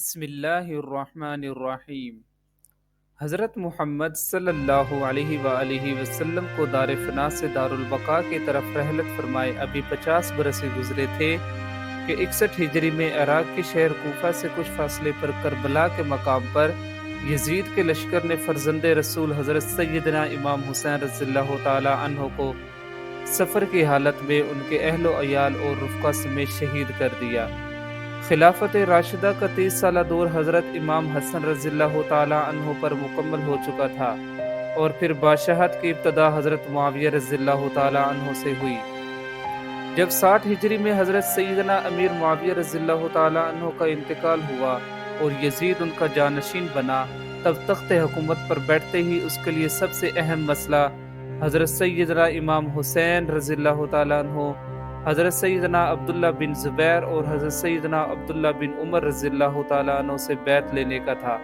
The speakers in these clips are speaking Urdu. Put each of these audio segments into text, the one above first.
بسم اللہ الرحمن الرحیم۔ حضرت محمد صلی اللہ علیہ وآلہ وسلم کو دار فنا سے دار البقاء کی طرف رحلت فرمائے ابھی 50 برس گزرے تھے کہ 61 ہجری میں عراق کے شہر کوفہ سے کچھ فاصلے پر کربلا کے مقام پر یزید کے لشکر نے فرزند رسول حضرت سیدنا امام حسین رضی اللہ تعالی عنہ کو سفر کی حالت میں ان کے اہل و عیال اور رفقا سمیت شہید کر دیا۔ خلافت راشدہ کا 30 سالہ دور حضرت امام حسن رضی اللہ تعالی عنہ پر مکمل ہو چکا تھا اور پھر بادشاہت کی ابتدا حضرت معاویہ رضی اللہ تعالی عنہ سے ہوئی۔ جب 60 ہجری میں حضرت سیدنا امیر معاویہ رضی اللہ تعالی عنہ کا انتقال ہوا اور یزید ان کا جانشین بنا، تب تخت حکومت پر بیٹھتے ہی اس کے لیے سب سے اہم مسئلہ حضرت سیدنا امام حسین رضی اللہ تعالی عنہ، حضرت سیدنا عبداللہ بن زبیر اور حضرت سیدنا عبداللہ بن عمر رضی اللہ تعالیٰ عنہ سے بیعت لینے کا تھا،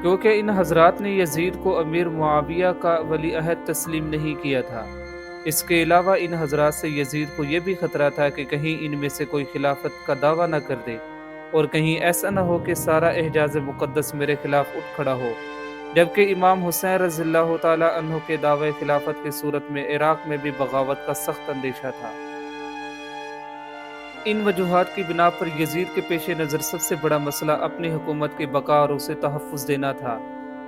کیونکہ ان حضرات نے یزید کو امیر معاویہ کا ولی عہد تسلیم نہیں کیا تھا۔ اس کے علاوہ ان حضرات سے یزید کو یہ بھی خطرہ تھا کہ کہیں ان میں سے کوئی خلافت کا دعویٰ نہ کر دے اور کہیں ایسا نہ ہو کہ سارا احجاز مقدس میرے خلاف اٹھ کھڑا ہو، جبکہ امام حسین رضی اللہ تعالی عنہ کے دعوی خلافت کی صورت میں عراق میں بھی بغاوت کا سخت اندیشہ تھا۔ ان وجوہات کی بنا پر یزید کے پیش نظر سب سے بڑا مسئلہ اپنی حکومت کی بقا اور اسے تحفظ دینا تھا،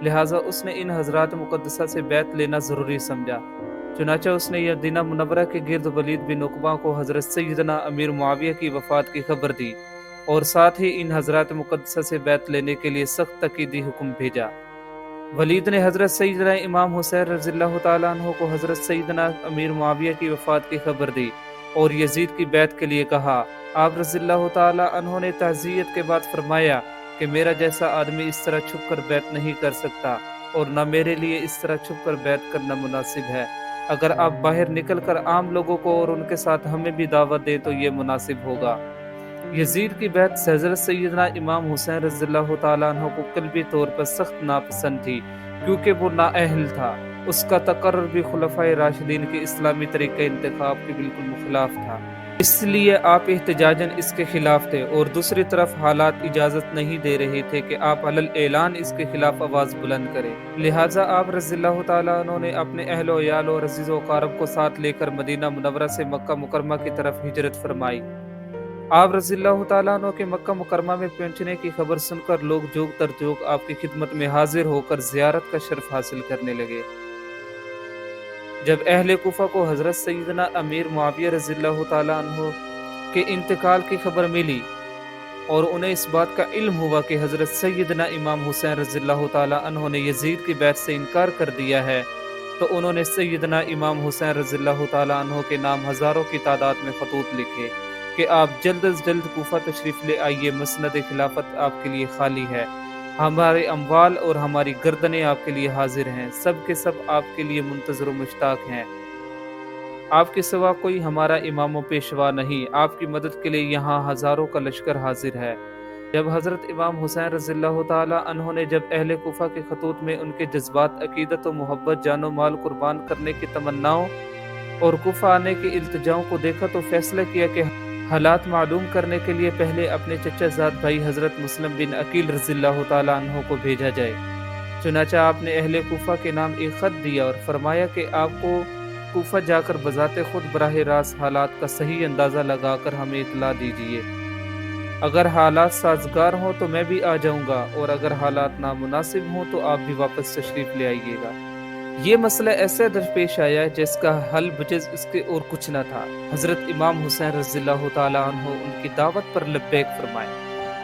لہٰذا اس نے ان حضرات مقدسہ سے بیعت لینا ضروری سمجھا۔ چنانچہ اس نے مدینہ منورہ کے گرد ولید بن عقبہ کو حضرت سیدنا امیر معاویہ کی وفات کی خبر دی اور ساتھ ہی ان حضرات مقدسہ سے بیعت لینے کے لیے سخت تاکیدی حکم بھیجا۔ ولید نے حضرت سیدنا امام حسین رضی اللہ تعالیٰ عنہ کو حضرت سیدنا امیر معاویہ کی وفات کی خبر دی اور یزید کی بیعت کے لیے کہا۔ آپ رضی اللہ تعالیٰ عنہ نے تعزیت کے بعد فرمایا کہ میرا جیسا آدمی اس طرح چھپ کر بیعت نہیں کر سکتا اور نہ میرے لیے اس طرح چھپ کر بیعت کرنا مناسب ہے۔ اگر آپ باہر نکل کر عام لوگوں کو اور ان کے ساتھ ہمیں بھی دعوت دیں تو یہ مناسب ہوگا۔ یزید کی بیعت سے حضرت سیدنا امام حسین رضی اللہ تعالیٰ عنہ کو قلبی طور پر سخت ناپسند تھی، کیونکہ وہ نااہل تھا۔ اس کا تقرر بھی خلفائے راشدین کے اسلامی طریقہ انتخاب کے بالکل مخلاف تھا، اس لیے آپ احتجاجاً اس کے خلاف تھے، اور دوسری طرف حالات اجازت نہیں دے رہے تھے کہ آپ علل اعلان اس کے خلاف آواز بلند کریں، لہٰذا آپ رضی اللہ تعالیٰ عنہ نے اپنے اہل و عیال اور عزیز و اقارب کو ساتھ لے کر مدینہ منورہ سے مکہ مکرمہ کی طرف ہجرت فرمائی۔ آپ رضی اللہ تعالیٰ عنہ کے مکہ مکرمہ میں پہنچنے کی خبر سن کر لوگ جوگ تر جوگ آپ کی خدمت میں حاضر ہو کر زیارت کا شرف حاصل کرنے لگے۔ جب اہل کوفہ کو حضرت سیدنا امیر معاویہ رضی اللہ تعالیٰ عنہ کے انتقال کی خبر ملی اور انہیں اس بات کا علم ہوا کہ حضرت سیدنا امام حسین رضی اللہ تعالیٰ عنہ نے یزید کی بیعت سے انکار کر دیا ہے، تو انہوں نے سیدنا امام حسین رضی اللہ تعالیٰ عنہ کے نام ہزاروں کی تعداد میں خطوط لکھے کہ آپ جلد از جلد کوفہ تشریف لے آئیے، مسند خلافت آپ کے لیے خالی ہے، ہمارے اموال اور ہماری گردنیں آپ کے لیے حاضر ہیں، سب کے سب آپ کے لیے منتظر و مشتاق ہیں، آپ کے سوا کوئی ہمارا امام و پیشوا نہیں، آپ کی مدد کے لیے یہاں ہزاروں کا لشکر حاضر ہے۔ جب حضرت امام حسین رضی اللہ تعالیٰ عنہ نے جب اہل کوفہ کے خطوط میں ان کے جذبات، عقیدت و محبت، جان و مال قربان کرنے کی تمناؤں اور کوفہ آنے کی التجاؤں کو دیکھا تو فیصلہ کیا کہ حالات معلوم کرنے کے لیے پہلے اپنے چچا زاد بھائی حضرت مسلم بن عقیل رضی اللہ تعالیٰ عنہ کو بھیجا جائے۔ چنانچہ آپ نے اہل کوفہ کے نام ایک خط دیا اور فرمایا کہ آپ کو کوفہ جا کر بذات خود براہ راست حالات کا صحیح اندازہ لگا کر ہمیں اطلاع دیجیے، اگر حالات سازگار ہوں تو میں بھی آ جاؤں گا اور اگر حالات نامناسب ہوں تو آپ بھی واپس تشریف لے آئیے گا۔ یہ مسئلہ ایسے درپیش آیا جس کا حل بجز اس کے اور کچھ نہ تھا۔ حضرت امام حسین رضی اللہ تعالیٰ عنہ ان کی دعوت پر لبیک فرمائے،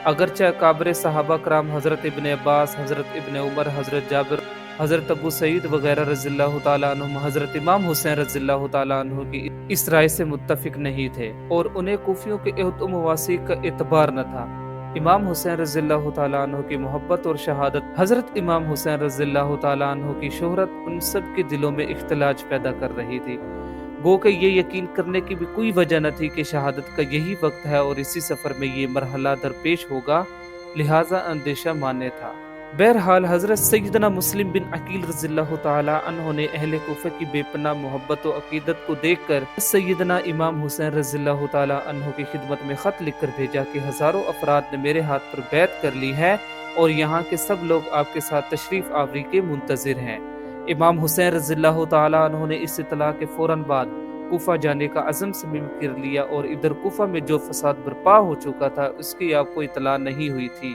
اگرچہ کابر صحابہ کرام حضرت ابن عباس، حضرت ابن عمر، حضرت جابر، حضرت ابو سعید وغیرہ رضی اللہ تعالیٰ عنہ حضرت امام حسین رضی اللہ تعالیٰ عنہ کی اس رائے سے متفق نہیں تھے اور انہیں کوفیوں کے عہد و مواثیق کا اعتبار نہ تھا۔ امام حسین رضی اللہ تعالیٰ عنہ کی محبت اور شہادت، حضرت امام حسین رضی اللہ تعالیٰ عنہ کی شہرت ان سب کے دلوں میں اختلاج پیدا کر رہی تھی، گو کہ یہ یقین کرنے کی بھی کوئی وجہ نہ تھی کہ شہادت کا یہی وقت ہے اور اسی سفر میں یہ مرحلہ درپیش ہوگا، لہٰذا اندیشہ مانے تھا۔ بہرحال حضرت سیدنا مسلم بن عقیل رضی اللہ تعالی عنہ نے اہل کوفہ کی بے پناہ محبت و عقیدت کو دیکھ کر سیدنا امام حسین رضی اللہ تعالی عنہ کی خدمت میں خط لکھ کر بھیجا کہ ہزاروں افراد نے میرے ہاتھ پر بیعت کر لی ہے اور یہاں کے سب لوگ آپ کے ساتھ تشریف آوری کے منتظر ہیں۔ امام حسین رضی اللہ تعالی عنہ نے اس اطلاع کے فوراً بعد کوفہ جانے کا عزم صمیم کر لیا اور ادھر کوفہ میں جو فساد برپا ہو چکا تھا اس کی آپ کو اطلاع نہیں ہوئی تھی۔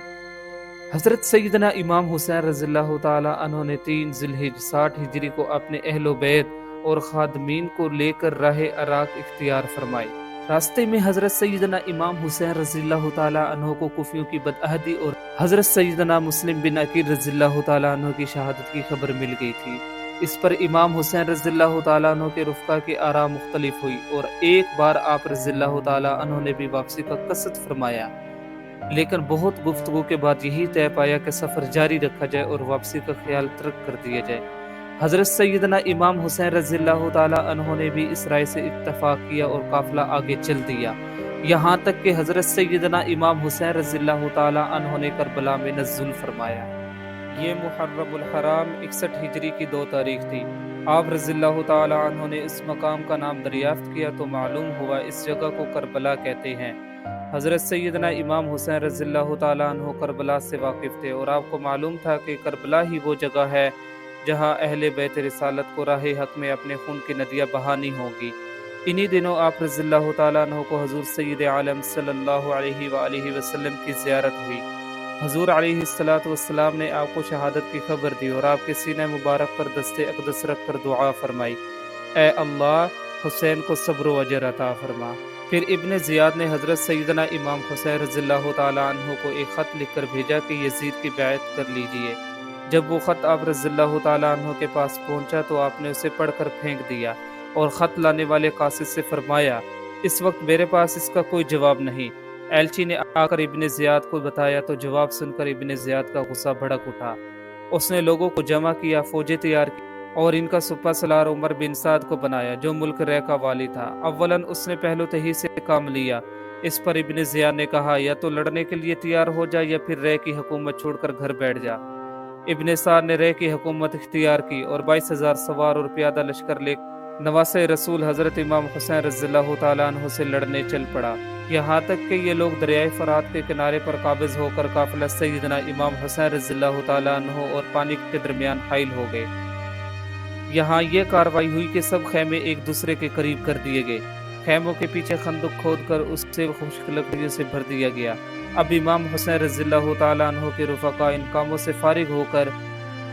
حضرت سیدنا امام حسین رضی اللہ تعالی عنہ نے 3 ذی الحجہ 60 ہجری کو اپنے اہل و بیت اور خادمین کو لے کر راہ عراق اختیار فرمائی۔ راستے میں حضرت سیدنا امام حسین رضی اللہ تعالی عنہ کو کوفیوں کی بدعہدی اور حضرت سیدنا مسلم بن عقیل رضی اللہ تعالی عنہ کی شہادت کی خبر مل گئی تھی۔ اس پر امام حسین رضی اللہ تعالی عنہ کے رفقا کی آراء مختلف ہوئی اور ایک بار آپ رضی اللہ تعالی عنہ نے بھی واپسی کا قصد فرمایا، لیکن بہت گفتگو کے بعد یہی طے پایا کہ سفر جاری رکھا جائے اور واپسی کا خیال ترک کر دیا جائے۔ حضرت سیدنا امام حسین رضی اللہ تعالی عنہ نے بھی اس رائے سے اتفاق کیا اور قافلہ آگے چل دیا، یہاں تک کہ حضرت سیدنا امام حسین رضی اللہ تعالی عنہ نے کربلا میں نزول فرمایا۔ یہ محرم الحرام 61 ہجری کی 2 تاریخ تھی۔ آپ رضی اللہ تعالی عنہ نے اس مقام کا نام دریافت کیا تو معلوم ہوا اس جگہ کو کربلا کہتے ہیں۔ حضرت سیدنا امام حسین رضی اللہ تعالیٰ عنہ کربلا سے واقف تھے اور آپ کو معلوم تھا کہ کربلا ہی وہ جگہ ہے جہاں اہل بیت رسالت کو راہ حق میں اپنے خون کی ندیاں بہانی ہوں گی۔ انہی دنوں آپ رضی اللہ تعالیٰ عنہ کو حضور سید عالم صلی اللہ علیہ وآلہ وسلم کی زیارت ہوئی۔ حضور علیہ السلام نے آپ کو شہادت کی خبر دی اور آپ کے سینہ مبارک پر دست اقدس رکھ کر دعا فرمائی، اے اللہ حسین کو صبر و اجر عطا فرما۔ پھر ابن زیاد نے حضرت سیدنا امام حسین رضی اللہ تعالیٰ عنہ کو ایک خط لکھ کر بھیجا کہ یزید کی بیعت کر لیجئے۔ جب وہ خط آپ رضی اللہ تعالیٰ عنہ کے پاس پہنچا تو آپ نے اسے پڑھ کر پھینک دیا اور خط لانے والے قاصد سے فرمایا، اس وقت میرے پاس اس کا کوئی جواب نہیں۔ ایلچی نے آ کر ابن زیاد کو بتایا تو جواب سن کر ابن زیاد کا غصہ بھڑک اٹھا۔ اس نے لوگوں کو جمع کیا، فوجیں تیار کی اور ان کا سپہ سالار عمر بن سعد کو بنایا جو ملک رے کا والی تھا۔ اولاً اس نے پہلو تہی سے کام لیا۔ اس پر ابن زیاد نے کہا، یا تو لڑنے کے لیے تیار ہو جا یا پھر رے کی حکومت چھوڑ کر گھر بیٹھ جا۔ ابن سعد نے رے کی حکومت اختیار کی اور 22,000 سوار اور پیادہ لشکر لے نواسہ رسول حضرت امام حسین رضی اللہ تعالیٰ عنہ سے لڑنے چل پڑا، یہاں تک کہ یہ لوگ دریائے فرات کے کنارے پر قابض ہو کر قافلہ سیدنا امام حسین رضی اللہ تعالیٰ عنہ اور پانی کے درمیان حائل ہو گئے۔ یہاں یہ کاروائی ہوئی کہ سب خیمے ایک دوسرے کے قریب کر دیے گئے، خیموں کے پیچھے خندق کھود کر اس سے خشک لکڑیوں سے بھر دیا گیا۔ اب امام حسین رضی اللہ تعالیٰ عنہ کے رفقا ان کاموں سے فارغ ہو کر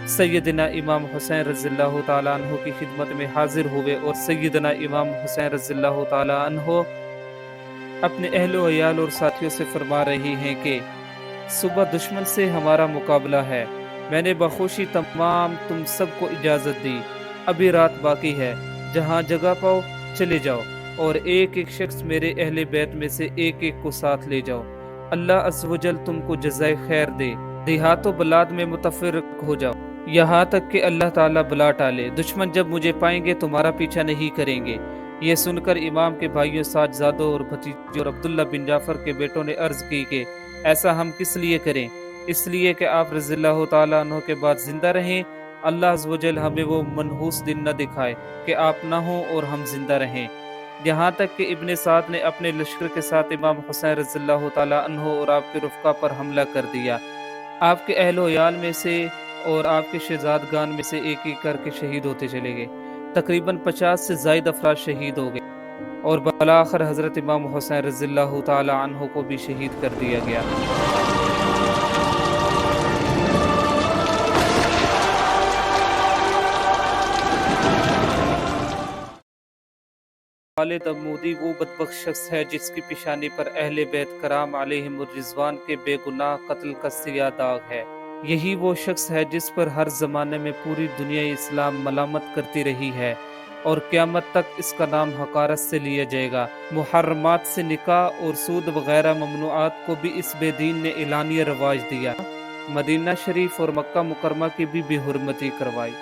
سیدنا امام حسین رضی اللہ تعالیٰ عنہ کی خدمت میں حاضر ہوئے اور سیدنا امام حسین رضی اللہ تعالیٰ عنہ اپنے اہل و عیال اور ساتھیوں سے فرما رہی ہیں کہ صبح دشمن سے ہمارا مقابلہ ہے، میں نے بخوشی تمام تم سب کو اجازت دی، ابھی رات باقی ہے، جہاں جگہ پاؤ چلے جاؤ اور ایک ایک شخص میرے اہل بیت میں سے ایک ایک کو ساتھ لے جاؤ، اللہ عز و جل تم کو جزائے خیر دے، دیہات و بلاد میں متفرق ہو جاؤ یہاں تک کہ اللہ تعالیٰ بلا ٹالے، دشمن جب مجھے پائیں گے تمہارا پیچھا نہیں کریں گے۔ یہ سن کر امام کے بھائیوں ساجزادوں اور بھتیجوں اور عبداللہ بن جعفر کے بیٹوں نے عرض کی کہ ایسا ہم کس لیے کریں؟ اس لیے کہ آپ رضی اللہ تعالیٰ عنہ کے بعد زندہ رہیں، اللہ عز و جل ہمیں وہ منحوس دن نہ دکھائے کہ آپ نہ ہوں اور ہم زندہ رہیں۔ یہاں تک کہ ابن سعد نے اپنے لشکر کے ساتھ امام حسین رضی اللہ تعالیٰ عنہ اور آپ کے رفقا پر حملہ کر دیا۔ آپ کے اہل و عیال میں سے اور آپ کے شہزادگان میں سے ایک ایک کر کے شہید ہوتے چلے گئے، تقریباً 50 سے زائد افراد شہید ہو گئے اور بالآخر حضرت امام حسین رضی اللہ تعالی عنہ کو بھی شہید کر دیا گیا۔ خالد عمودی وہ بدبخت شخص ہے جس کی پیشانی پر اہل بیت کرام علیہم الرضوان کے بے گناہ قتل کا سیاہ داغ ہے۔ یہی وہ شخص ہے جس پر ہر زمانے میں پوری دنیا اسلام ملامت کرتی رہی ہے اور قیامت تک اس کا نام حقارت سے لیا جائے گا۔ محرمات سے نکاح اور سود وغیرہ ممنوعات کو بھی اس بے دین نے اعلانیہ رواج دیا، مدینہ شریف اور مکہ مکرمہ کی بھی بے حرمتی کروائی۔